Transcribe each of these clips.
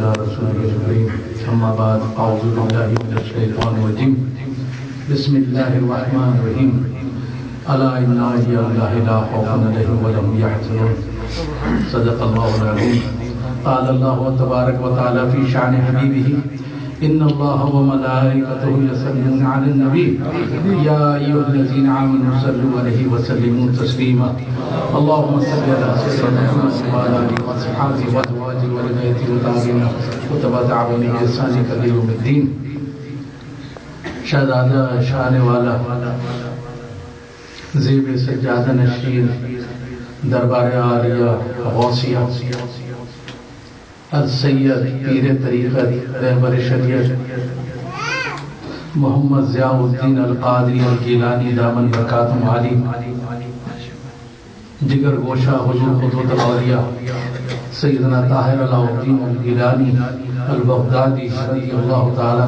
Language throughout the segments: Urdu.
رسول الكريم أما بعد أعوذ بالله من الشيطان الرجيم بسم الله الرحمن الرحيم ألا إن أولياء الله لا خوف عليهم ولا هم يحزنون صدق الله العظيم. قال الله تبارك وتعالى في شأن حبيبه إن الله وملائكته يصلون على النبي يا أيها الذين آمنوا صلوا عليه وسلموا تسليما. اللهم صل على سيدنا محمد وعلى آله وأصحابه وأزواجه وذريته وتابعين وتابعين بإحسان إلى يوم الدين. شہزادہ شان والا زیب سجادہ نشین دربار عالیہ غوثیہ السید پیر طریقت رہبر شریعت محمد ضیاء الدین القادری الگیلانی دامن برکاتہم عالی جگر گوشہ حضور خطوط الاولیاء سیدنا طاہر علاء الدین الگیلانی البغدادی رضی اللہ تعالی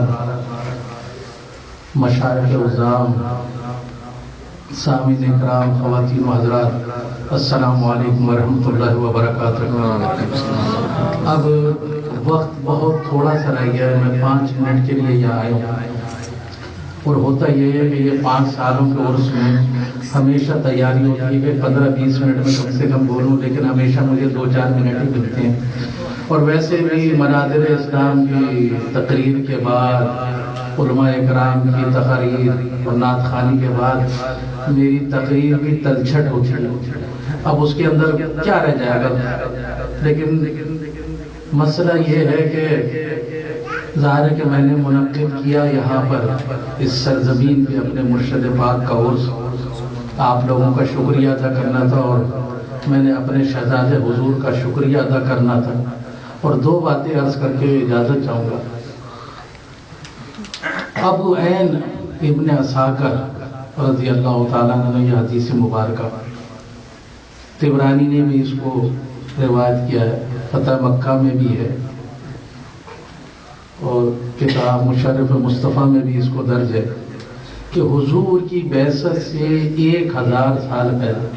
مشائخ عظام سامعین اکرام خواتین و حضرات السلام علیکم ورحمۃ اللہ وبرکاتہ. اب وقت بہت تھوڑا سا رہ گیا ہے، میں 5 منٹ کے لیے یہاں آیا ہوں اور ہوتا یہ ہے کہ یہ 5 سالوں کے عرص میں ہمیشہ تیاری ہوتی ہے کہ 15-20 منٹ میں کم سے کم بولوں، لیکن ہمیشہ مجھے 2-4 منٹ ہی ملتے ہیں. اور ویسے بھی مناظر اسلام کی تقریر کے بعد علماء اکرام کی تقاریر اور نعت خوانی کے بعد میری تقریر بھی تلچھٹ ہوتی ہے. اب اس کے اندر کیا رہ جائے گا، لیکن مسئلہ یہ ہے کہ ظاہر ہے کہ میں نے منعقد کیا یہاں پر اس سرزمین پہ اپنے مرشد پاک کا عرس. آپ لوگوں کا شکریہ ادا کرنا تھا اور میں نے اپنے شہزادے حضور کا شکریہ ادا کرنا تھا. اور 2 باتیں عرض کر کے اجازت چاہوں گا. ابو عین ابن عساکر رضی اللہ تعالیٰ عنہ نے یہ حدیث مبارکہ طبرانی نے بھی اس کو روایت کیا ہے، فتح مکہ میں بھی ہے اور کتاب مشرف مصطفیٰ میں بھی اس کو درج ہے کہ حضور کی بعثت سے 1000 سال پہلے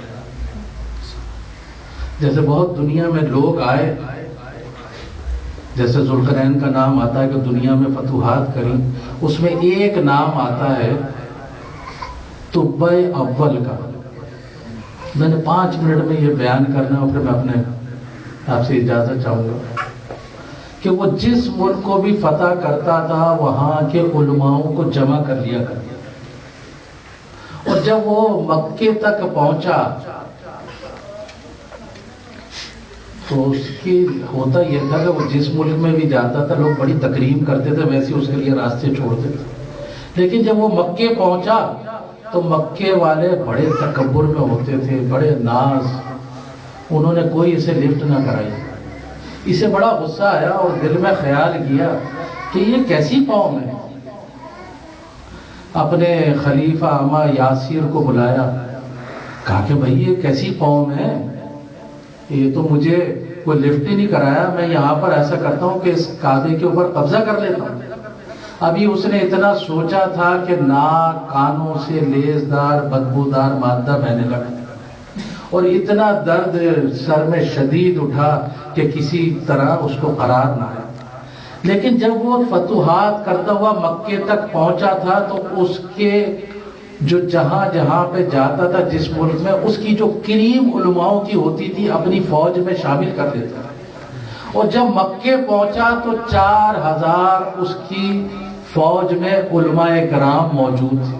جیسے بہت دنیا میں لوگ آئے، جیسے ذوالقرنین کا نام آتا ہے کہ دنیا میں فتوحات کریں، اس میں ایک نام آتا ہے طب اول کا. میں نے 5 منٹ میں یہ بیان کرنا اور پھر میں اپنے آپ سے اجازت چاہوں گا کہ وہ جس ملک کو بھی فتح کرتا تھا وہاں کے علماؤں کو جمع کر لیا کرتا، اور جب وہ مکے تک پہنچا تو اس کی ہوتا یہ تھا کہ وہ جس ملک میں بھی جاتا تھا لوگ بڑی تکریم کرتے تھے، ویسے اس کے لیے راستے چھوڑتے تھے. لیکن جب وہ مکے پہنچا تو مکے والے بڑے تکبر میں ہوتے تھے، بڑے ناز. انہوں نے کوئی اسے لفٹ نہ کرائی. اسے بڑا غصہ آیا اور دل میں خیال کیا کہ یہ کیسی قوم ہے. اپنے خلیفہ اما یاسر کو بلایا، کہا کہ بھائی یہ کیسی قوم ہے، یہ تو مجھے کوئی لفٹ ہی نہیں کرایا. میں یہاں پر ایسا کرتا ہوں کہ اس کعبے کے اوپر قبضہ کر لیتا ہوں. ابھی اس نے اتنا سوچا تھا کہ ناک کانوں سے لیزدار بدبودار مادہ بہنے لگا اور اتنا درد سر میں شدید اٹھا کہ کسی طرح اس کو قرار نہ آیا. لیکن جب وہ فتوحات کرتا ہوا مکے تک پہنچا تھا تو اس کے جو جہاں جہاں پہ جاتا تھا جس ملک میں، اس کی جو کریم علماؤں کی ہوتی تھی اپنی فوج میں شامل کر لیتا. اور جب مکے پہنچا تو 4000 اس کی فوج میں علماء کرام موجود تھے،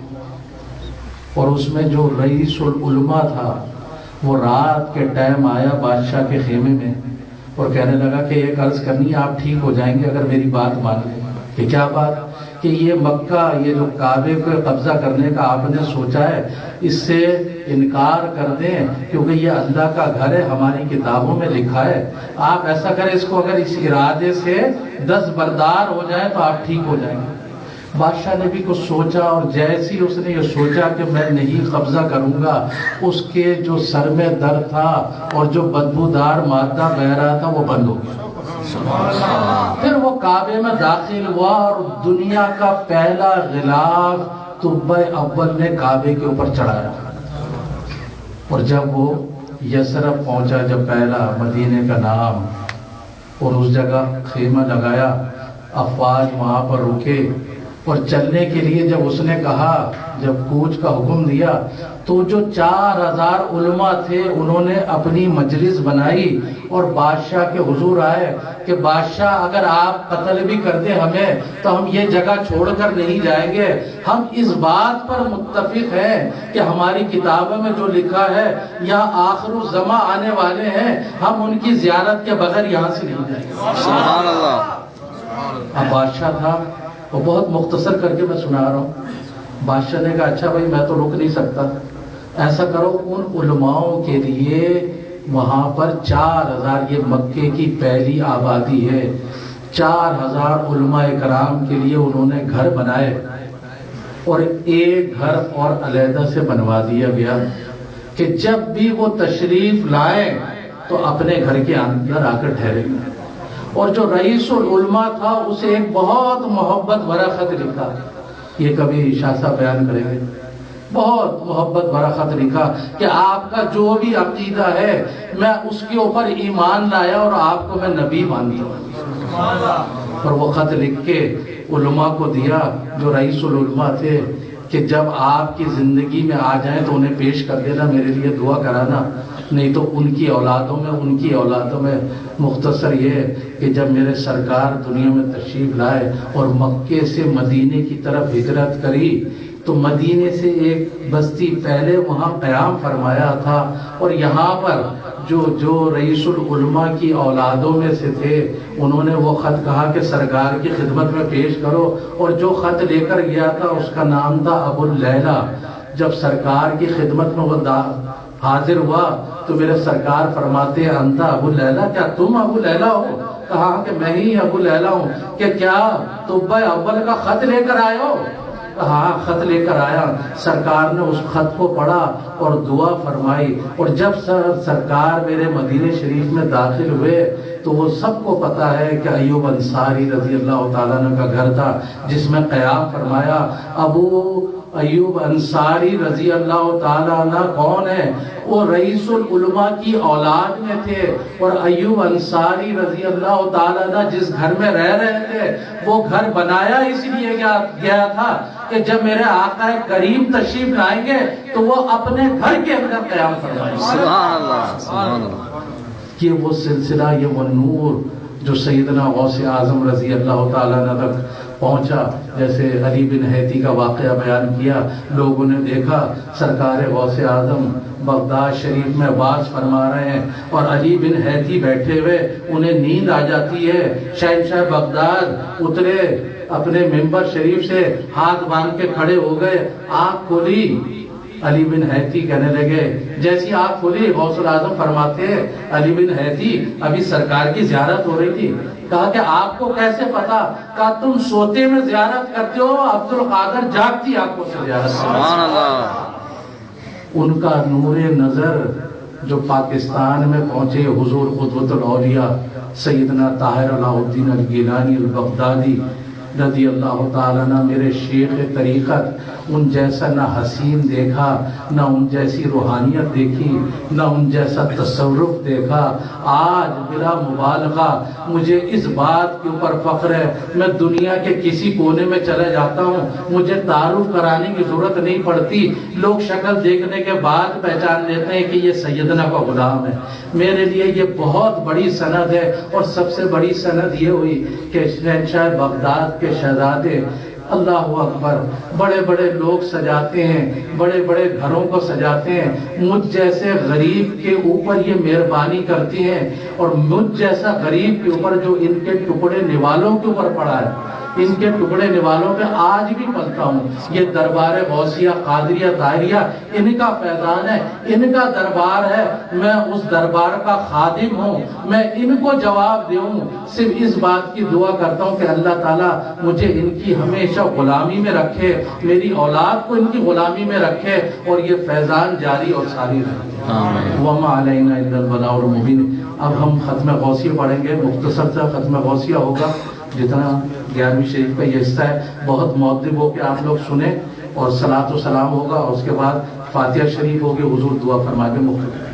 اور اس میں جو رئیس العلماء تھا وہ رات کے ٹائم آیا بادشاہ کے خیمے میں اور کہنے لگا کہ ایک عرض کرنی ہے، آپ ٹھیک ہو جائیں گے اگر میری بات مان لیں. کہ کیا بات؟ کہ یہ مکہ، یہ جو کعبے پہ قبضہ کرنے کا آپ نے سوچا ہے، اس سے انکار کر دیں کیونکہ یہ اللہ کا گھر ہے، ہماری کتابوں میں لکھا ہے. آپ ایسا کریں، اس کو اگر اس ارادے سے دستبردار ہو جائیں تو آپ ٹھیک ہو جائیں گے. بادشاہ نے بھی کچھ سوچا اور جیسی اس نے یہ سوچا کہ میں نہیں قبضہ کروں گا، اس کے جو سر میں درد تھا اور جو بدبودار مادہ بہ رہا تھا وہ بند ہو گیا. پھر وہ کعبے میں داخل ہوا اور دنیا کا پہلا غلاف طب اول نے کعبے کے اوپر چڑھایا. اور جب وہ یثرب پہنچا، جب پہلا مدینے کا نام اور اس جگہ خیمہ لگایا، افواج وہاں پر رکے، اور چلنے کے لیے جب اس نے کہا، جب کوچ کا حکم دیا، تو جو 4000 علماء تھے انہوں نے اپنی مجلس بنائی اور بادشاہ کے حضور آئے کہ بادشاہ اگر آپ قتل بھی کر دیں ہمیں تو ہم یہ جگہ چھوڑ کر نہیں جائیں گے، ہم اس بات پر متفق ہیں کہ ہماری کتابوں میں جو لکھا ہے یہاں آخر الزماں آنے والے ہیں، ہم ان کی زیارت کے بغیر یہاں سے نہیں جائیں گے۔ سبحان اللہ۔ اب بادشاہ تھا، وہ بہت مختصر کر کے میں سنا رہا ہوں۔ بادشاہ نے کہا اچھا بھائی میں تو رک نہیں سکتا، ایسا کرو ان علماؤں کے لیے وہاں پر 4000، یہ مکے کی پہلی آبادی ہے، 4000 علماء کرام کے لیے انہوں نے گھر بنائے، اور ایک گھر اور علیحدہ سے بنوا دیا گیا کہ جب بھی وہ تشریف لائیں تو اپنے گھر کے اندر آ کر ٹھہریں گے۔ اور جو رئیس العلماء تھا اسے ایک بہت محبت بھرا خط لکھا، یہ کبھی شاہ صاحب بیان کریں گے، بہت محبت بھرا خط لکھا کہ آپ کا جو بھی عقیدہ ہے میں اس کے اوپر ایمان لایا اور آپ کو میں نبی مانتا ہوں۔ اور وہ خط لکھ کے علماء کو دیا جو رئیس العلماء تھے کہ جب آپ کی زندگی میں آ جائیں تو انہیں پیش کر دینا، میرے لیے دعا کرانا، نہیں تو ان کی اولادوں میں مختصر یہ ہے کہ جب میرے سرکار دنیا میں تشریف لائے اور مکے سے مدینے کی طرف ہجرت کری تو مدینے سے ایک بستی پہلے وہاں قیام فرمایا تھا، اور یہاں پر جو رئیس العلماء کی اولادوں میں سے تھے انہوں نے وہ خط کہا کہ سرکار کی خدمت میں پیش کرو، اور جو خط لے کر گیا تھا اس کا نام تھا ابو اللیلہ۔ جب سرکار کی خدمت میں وہ حاضر ہوا تو میرے سرکار فرماتے ہیں انت ابو اللیلہ، کیا تم ابو لیلہ ہو؟ کہا کہ میں ہی ابو لیلہ ہوں۔ کہ کیا طب اول کا خط لے کر آئے ہو؟ ہاں خط لے کر آیا۔ سرکار نے اس خط کو پڑھا اور دعا فرمائی، اور جب سرکار میرے مدینہ شریف میں داخل ہوئے تو وہ سب کو پتا ہے کہ ایوب انصاری رضی اللہ تعالیٰ عنہ کا گھر تھا جس میں قیام فرمایا۔ ابو ایوب انصاری رضی اللہ تعالیٰ عنہ کون ہے؟ وہ رئیس العلماء کی اولاد میں تھے، اور ایوب انصاری رضی اللہ تعالیٰ عنہ جس گھر میں رہ رہے تھے وہ گھر بنایا اس لیے گیا تھا کہ جب میرے آقا کریم تشریف لائیں گے تو وہ اپنے گھر کے اندر قیام فرمائیں گے۔ سبحان اللہ، سبحان اللہ۔ یہ وہ سلسلہ، یہ وہ نور جو سیدنا غوث اعظم رضی اللہ تعالیٰ عنہ تک پہنچا۔ جیسے علی بن حیتی کا واقعہ بیان کیا، لوگوں نے دیکھا سرکار غوث اعظم بغداد شریف میں واز فرما رہے ہیں اور علی بن حیتی بیٹھے ہوئے، انہیں نیند آ جاتی ہے۔ شہنشاہ بغداد اترے اپنے ممبر شریف سے، ہاتھ باندھ کے کھڑے ہو گئے، آنکھ کھولی۔ علی بن حیتی کہنے لگے، جیسی آنکھ کھولی غوث الاعظم فرماتے ہیں علی بن حیتی ابھی سرکار کی زیارت ہو رہی تھی۔ کہا کہ آپ کو کیسے پتا؟ کہا تم سوتے میں زیارت کرتے ہو، عبد القادر جاگتی آنکھوں سے زیارت کرتے۔ سبحان اللہ۔ ان کا نور نظر جو پاکستان میں پہنچے، حضور قدوۃ الاولیاء سیدنا طاہر علاء الدین الگیلانی البغدادی رضی اللہ تعالیٰ عنہ، میرے شیخ طریقت، ان جیسا نہ حسین دیکھا، نہ ان جیسی روحانیت دیکھی، نہ ان جیسا تصرف دیکھا۔ آج بلا مبالغہ مجھے اس بات کے اوپر فخر ہے، میں دنیا کے کسی کونے میں چلے جاتا ہوں، مجھے تعارف کرانے کی ضرورت نہیں پڑتی، لوگ شکل دیکھنے کے بعد پہچان لیتے ہیں کہ یہ سیدنا کا غلام ہے۔ میرے لیے یہ بہت بڑی سند ہے، اور سب سے بڑی سند یہ ہوئی کہ شہنشاہ بغداد کے شہزادے، اللہ اکبر، بڑے بڑے لوگ سجاتے ہیں، بڑے بڑے گھروں کو سجاتے ہیں، مجھ جیسے غریب کے اوپر یہ مہربانی کرتی ہیں، اور مجھ جیسا غریب کے اوپر جو ان کے ٹکڑے نوالوں کے اوپر پڑا ہے، ان کے ٹکڑے نوالوں پہ آج بھی پلتا ہوں۔ یہ دربار غوثیہ قادریہ طاہریہ ان کا فیضان ہے، ان کا دربار ہے، میں اس دربار کا خادم ہوں، میں ان کو جواب دوں، صرف اس بات کی دعا کرتا ہوں کہ اللہ تعالیٰ مجھے ان کی ہمیشہ غلامی میں رکھے، میری اولاد کو ان کی غلامی میں رکھے، اور یہ فیضان جاری اور ساری رہے۔ وما علینا الا البلاغ المبین۔ اب ہم ختم غوثیہ پڑھیں گے، مختصر سا ختم غوثیہ ہوگا، جتنا 11ویں شریف کا یہ حصہ ہے، بہت مؤدب ہو کے آپ لوگ سنیں، اور صلاۃ و سلام ہوگا، اور اس کے بعد فاتحہ شریف ہوگی، حضور دعا فرما کے مختم۔